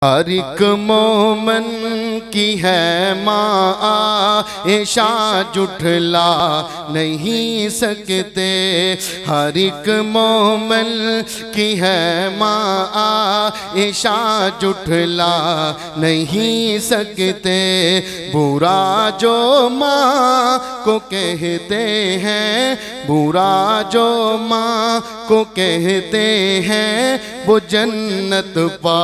हर एक मोमन की है माँ आयशा जुठला नहीं सकते। हर एक मोमन की है माँ आयशा जुठला नहीं सकते। बुरा जो माँ को कहते हैं, बुरा जो माँ को कहते हैं, वो जन्नत पा।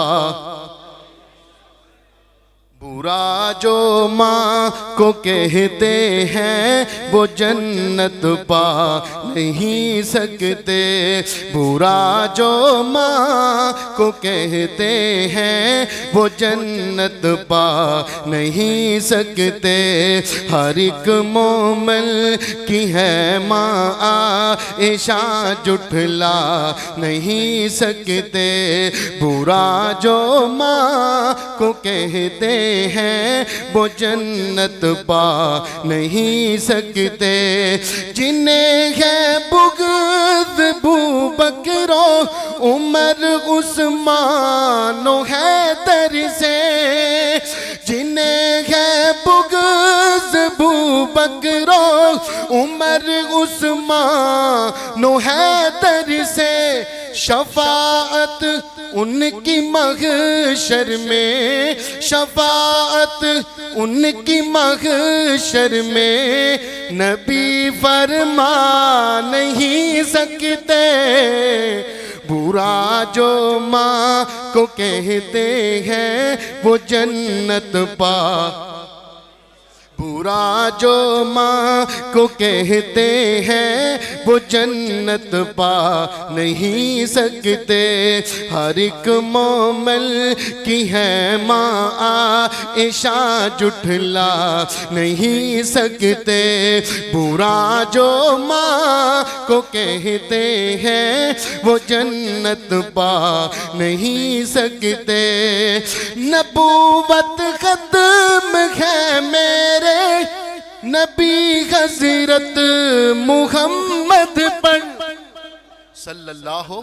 बुरा जो माँ को कहते हैं, वो जन्नत पा नहीं सकते। बुरा जो माँ को कहते हैं, वो जन्नत पा नहीं सकते। हर एक मोमिन की है माँ आयशा जुठला नहीं सकते। बुरा जो माँ को कहते हैं, वो जन्नत पा नहीं सकते। जिन्हें है बुग़्ज़ अबू बकरो उमर उस्मानो हैदर से, जिन्हें है बुग़्ज़ अबू बकरो उमर उस्मानो हैदर से, शफाअत उनकी महशर में, शफाअत उनकी महशर में नबी फरमा नहीं सकते। बुरा जो माँ को कहते हैं, वो जन्नत पा। बुरा जो माँ को कहते हैं, वो जन्नत पा नहीं सकते। हर एक मोमिन की है माँ आयशा जुठला नहीं सकते। बुरा जो माँ को कहते हैं, वो जन्नत पा नहीं सकते। नबूवत खत्म है मेरे नबी हज़रत मुहम्मद पर सल्लल्लाहु,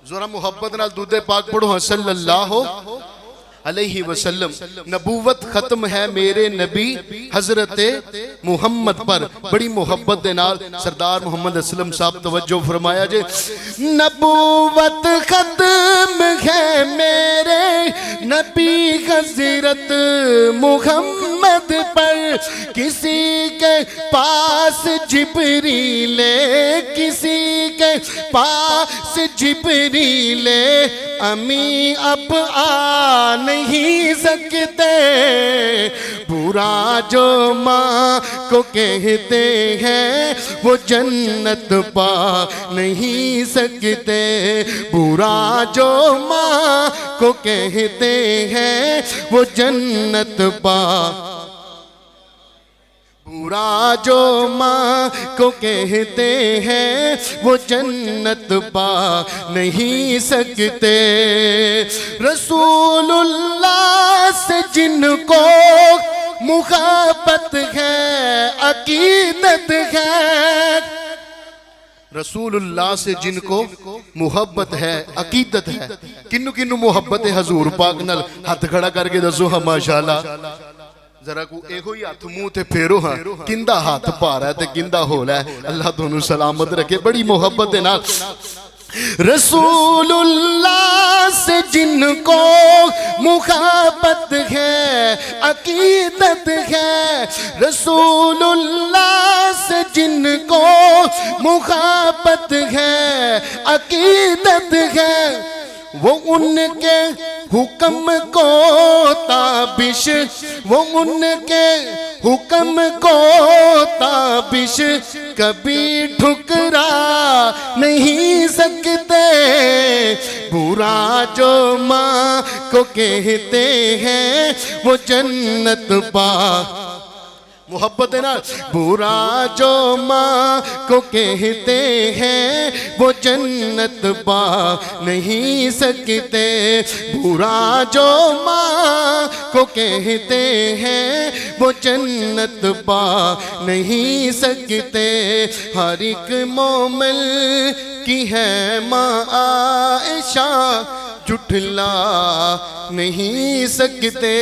ज़रा मोहब्बत नाल दूदे पाक पढ़ो सल्लल्लाहु अलैहि वसल्लम। नबूवत खत्म है मेरे नबी हज़रत मुहम्मद पर। बड़ी मोहब्बत दे नाल सरदार मोहम्मद असलम साहब तवज्जो फरमाया जे। नबूवत खत्म है मेरे नबी हज़रत मुहम्मद पर, किसी के पास जिब्रीले, किसी के पास जिब्रीले अमी अब आ नहीं सकते। बुरा जो माँ को कहते हैं, वो जन्नत पा नहीं सकते। बुरा जो माँ को कहते हैं, वो जन्नत पा। बुरा जो माँ को कहते हैं, वो जन्नत पा नहीं सकते। रसूलुल्लाह से जिनको मुहब्बत है, अकीदत है, रसूलुल्लाह से जिनको मुहब्बत है, अकीदत है। किन्नू किन्नू मुहब्बत है हजूर पाक नाल? हाथ खड़ा करके दसो हाँ माशाअल्लाह। जरा को एहो ही हाथ मुंह ते फेरो हाँ, किंदा हाथ भारा है ते किंदा होला है। अल्लाह दोनों सलामत रखे। बड़ी मोहब्बत है ना। रसूलुल्लाह से जिनको मुहब्बत है, अकीदत है, रसूलुल्लाह से जिनको मुहब्बत है, अकीदत है, वो उनके हुक्म को ताबिश, वो उनके हुक्म को ताबिश कभी ठुकरा नहीं सकते। बुरा जो माँ को कहते हैं, वो जन्नत पा। मोहब्बत है ना। बुरा जो माँ को कहते हैं, वो जन्नत पा नहीं सकते। बुरा जो माँ को कहते हैं, वो जन्नत पा नहीं सकते। हर एक मोमिन की है माँ आयशा जुठला नहीं सकते।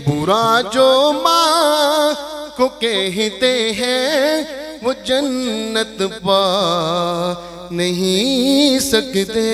बुरा जो माँ को कहते हैं वो जन्नत पा नहीं सकते।